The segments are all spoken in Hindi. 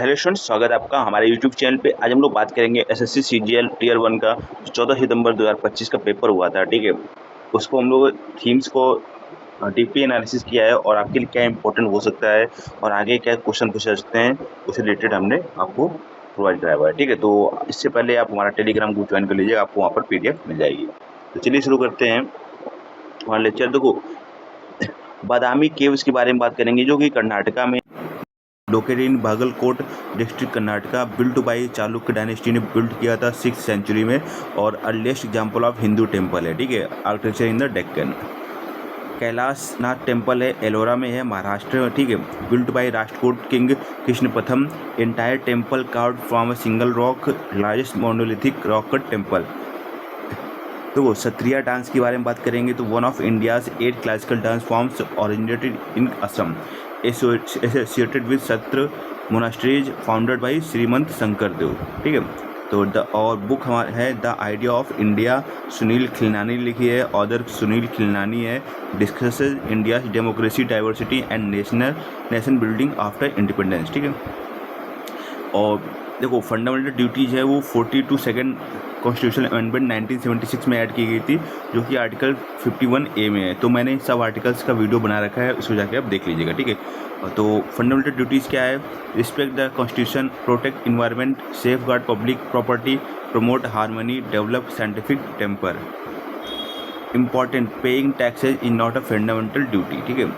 हेलो स्टूडेंट्स, स्वागत है आपका हमारे यूट्यूब चैनल पे। आज हम लोग बात करेंगे एसएससी सीजीएल टीयर 1 का जो 14 सितंबर 2025 का पेपर हुआ था। ठीक है, उसको हम लोग थीम्स को डीपली एनालिसिस किया है और आपके लिए क्या इंपॉर्टेंट हो सकता है और आगे क्या क्वेश्चन पूछ सकते हैं उससे रिलेटेड हमने आपको प्रोवाइड कराया हुआ है। ठीक है, तो इससे पहले आप हमारा टेलीग्राम ग्रुप ज्वाइन कर लीजिएगा, आपको वहाँ पर पीडीएफ मिल जाएगी। तो चलिए शुरू करते हैं हमारा लेक्चर। देखो, बादामी केव्स के बारे में बात करेंगे जो कि कर्नाटका में located in Bagalkot district Karnataka. Built by Chalukya dynasty ने बिल्ड किया था 6th सेंचुरी में और earliest example of Hindu temple है। ठीक है, architecture in the Deccan. Kailash Nath temple है, एलोरा में है, महाराष्ट्र। ठीक है, built by Rashtrakuta king Krishna प्रथम। Entire temple carved from a single rock, largest monolithic rock cut temple. तो सत्रिया डांस के बारे में बात करेंगे तो one of India's 8 classical dance forms originated in Assam, associated with सत्र मोनास्ट्रीज फाउंडेड बाई श्रीमंत शंकर देव। ठीक है, तो और बुक हमारा है the idea of India, Sunil Khilnani लिखी है, ऑदर सुनील खिलनानी है। Discusses India democracy diversity and nation building after independence. ठीक है, और देखो फंडामेंटल ड्यूटीज़ है वो 42 कॉन्स्टिट्यूशन अमेंडमेंट 1976 में ऐड की गई थी जो कि आर्टिकल 51A में है। तो मैंने सब आर्टिकल्स का वीडियो बना रखा है, उसको जाके आप देख लीजिएगा। ठीक है, तो फंडामेंटल ड्यूटीज़ क्या है? Respect the constitution, protect environment, safeguard public property, promote harmony, develop scientific temper. Important, paying taxes is not a fundamental duty. ठीक है,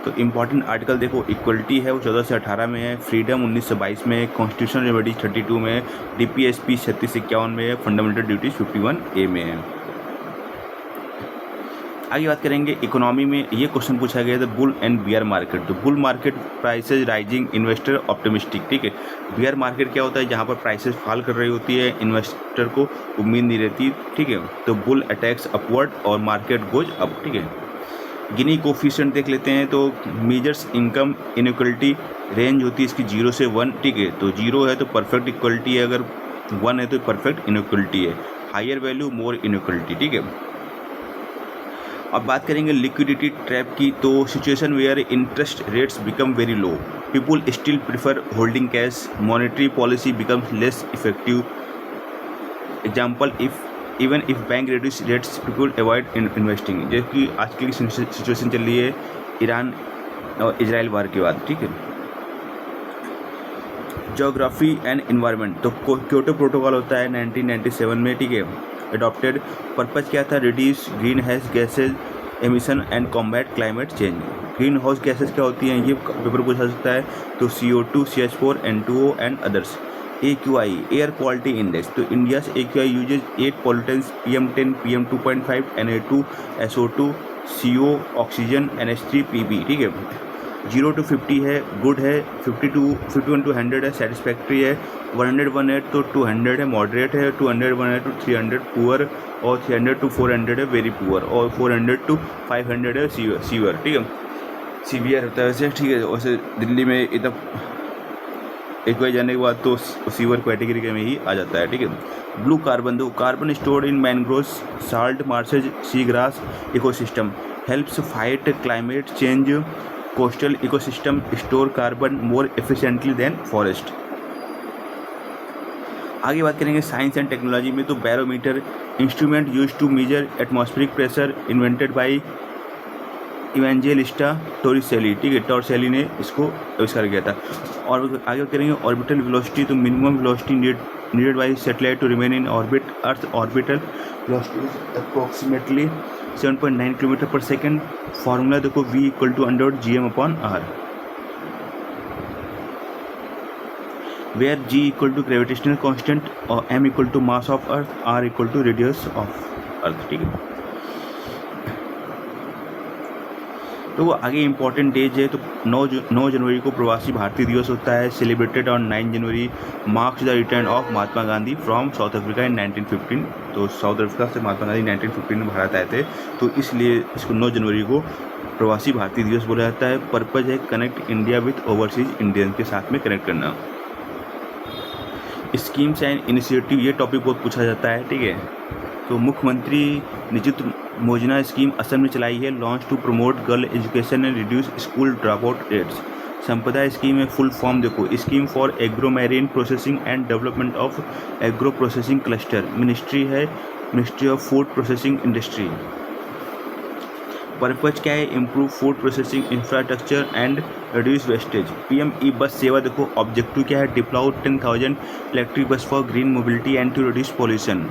तो इम्पॉर्टेंट आर्टिकल देखो, इक्वलिटी है वो 14 से 18 में है, फ्रीडम 1922 में है, कॉन्स्टिट्यूशनल लिबर्टी 32 में है, डीपीएसपी 36-51 में है, फंडामेंटल ड्यूटीज 51A में है। आगे बात करेंगे इकोनॉमी में। ये क्वेश्चन पूछा गया था बुल एंड बियर मार्केट। तो bull market prices rising, investor optimistic. ठीक है, बियर मार्केट क्या होता है? जहाँ पर प्राइसेस फॉल कर रही होती है, इन्वेस्टर को उम्मीद नहीं रहती। ठीक है, तो बुल अटैक्स अपवर्ड और मार्केट गोज अप। ठीक है, गिनी कोफिशिएंट देख लेते हैं तो मेजर्स इनकम इनइक्वलिटी, रेंज होती है इसकी 0 से 1। ठीक है, तो 0 है तो परफेक्ट इक्वलिटी है, अगर 1 है तो परफेक्ट इनइक्वलिटी है। Higher value more inequality. ठीक है, अब बात करेंगे लिक्विडिटी ट्रैप की। तो situation where interest rates become very low, people still prefer holding cash, monetary policy becomes less effective. Example, even if bank reduce rates people avoid investing. जो कि आज की सिचुएशन चल रही है ईरान और इजराइल वार के बाद। ठीक है, ज्योग्राफी एंड इन्वायरमेंट। तो क्योटो प्रोटोकॉल होता है 1997 में। ठीक है, अडॉप्टेड। पर्पज क्या था? Reduce green house gases emission and combat climate change. Green house gases क्या होती हैं? ये पेपर पूछा सकता है। तो CO2, CH4, N2O and others. AQI air quality index. तो India AQI uses 8 pollutants, PM10, PM2.5, Na2, SO2, CO, oxygen, NH3, Pb। ठीक है, 0 to 50 है गुड है, 51 to 100 है सेटिस्फैक्ट्री है, 101 है तो 200 है मॉडरेट है, 201 है तो 300 पुअर, और 300 to 400 है वेरी पुअर, और 400 to 500 है सीवियर। ठीक है, सीवियर होता है वैसे। ठीक है, वैसे दिल्ली में इतना एक बार जाने के बाद तो सीवर कैटेगरी के में ही आ जाता है। ठीक है, ब्लू कार्बन। दो carbon stored in mangroves, salt marshes, seagrass ecosystem, helps fight climate change. Coastal ecosystem store carbon more efficiently than forest. आगे बात करेंगे साइंस एंड टेक्नोलॉजी में। तो barometer, instrument use to measure atmospheric pressure, invented by Evangelista Torricelli. ठीक है, टोरिसेली ने इसको आविष्कार किया था। और आगे करेंगे ऑर्बिटल वेलोसिटी। तो minimum velocity needed by satellite to remain in orbit. Earth orbital velocity is approximately 7.9 kilometre per second. Formula देखो, V = √gm/r, where G = gravitational constant और M = mass of earth, R = radius of earth. ठीक है, तो वो आगे इंपॉर्टेंट डेज है। तो 9 जनवरी को प्रवासी भारतीय दिवस होता है, celebrated on 9 January, marks the return of Mahatma Gandhi from south Africa in 1915। तो साउथ अफ्रीका से महात्मा गांधी 1915 में भारत आए थे, तो इसलिए इसको 9 जनवरी को प्रवासी भारतीय दिवस बोला जाता है। पर्पज है connect India with overseas Indian के साथ में कनेक्ट करना। स्कीम्स एंड इनिशिएटिव, ये टॉपिक बहुत पूछा जाता है। ठीक है, तो मुख्यमंत्री निजुत योजना स्कीम असम में चलाई है, launch to promote girl education and reduce school drop out rates. Sampada scheme है फुल फॉर्म देखो, scheme for agro marine processing and development of agro processing cluster, ministry है ministry of food processing industry. Purpose क्या है, improve food processing infrastructure and reduce wastage. PM e bus Sewa देखो, ऑब्जेक्टिव क्या है, deploy 10,000 electric bus for green mobility and to reduce pollution.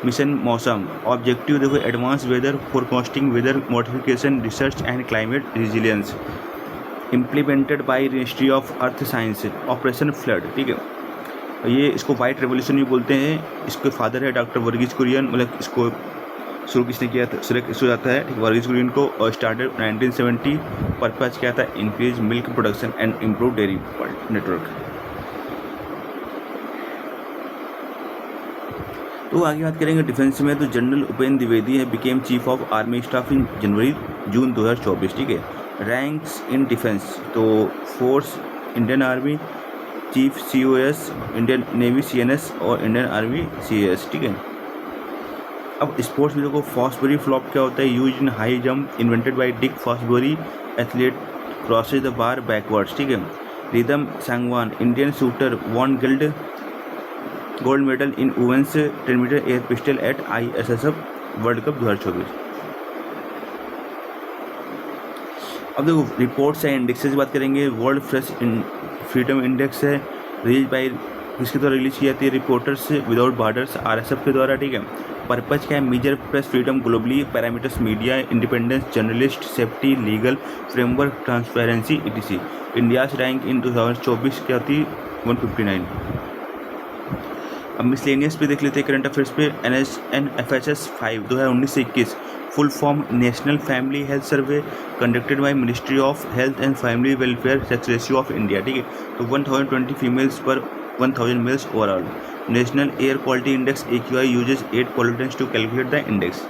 Mission मौसम, ऑब्जेक्टिव देखो, advance weather forecasting, weather modification research and climate resilience. Implemented by ministry of earth science, operation flood, ठीक है। ये इसको वाइट रेवोल्यूशन भी बोलते हैं। इसके फादर है डॉक्टर वर्गीज कुरियन, मतलब इसको शुरू किसने किया था, शुरू जाता है ठीक, वर्गीज कुरियन को, और स्टार्टेड 1970। पर्पज क्या था, increase milk production and improve dairy network. तो आगे बात करेंगे डिफेंस में, तो जनरल उपेंद्र द्विवेदी है became chief of army staff in June 2024, ठीक है। रैंक्स इन डिफेंस, तो force Indian army, chief COS, Indian navy CNS और इंडियन आर्मी CAS, ठीक है। अब स्पोर्ट्स में देखो, फॉसबरी फ्लॉप क्या होता है, use in high jump, invented by Dick Fosbury, athlete crosses the bar backwards, ठीक है। Rhythm Sangwan, Indian shooter, won gold medal in women's 10 metre air pistol at ISSF world cup 2024। अब देखो रिपोर्ट्स है, इंडेक्सेस की बात करेंगे। वर्ल्ड प्रेस फ्रीडम इंडेक्स है, रिलीज बाय किसके द्वारा रिलीज की जाती है, रिपोर्टर्स विदाउट बॉर्डर्स RSF के द्वारा, ठीक है। पर्पज क्या है, measure press freedom globally, parameters media independence, journalist safety, legal framework, transparency etc। India's rank in 2024 क्या थी, 159। अब मिसलेनियस पे देख लेते हैं करंट अफेयर्स पे। NFHS 5 2019 से 21 full form national family health survey conducted by ministry of health and family welfare, sex ratio of India, ठीक है। तो 1020 फीमेल्स पर 1000 males overall. National air quality index AQI uses 8 pollutants to calculate the index.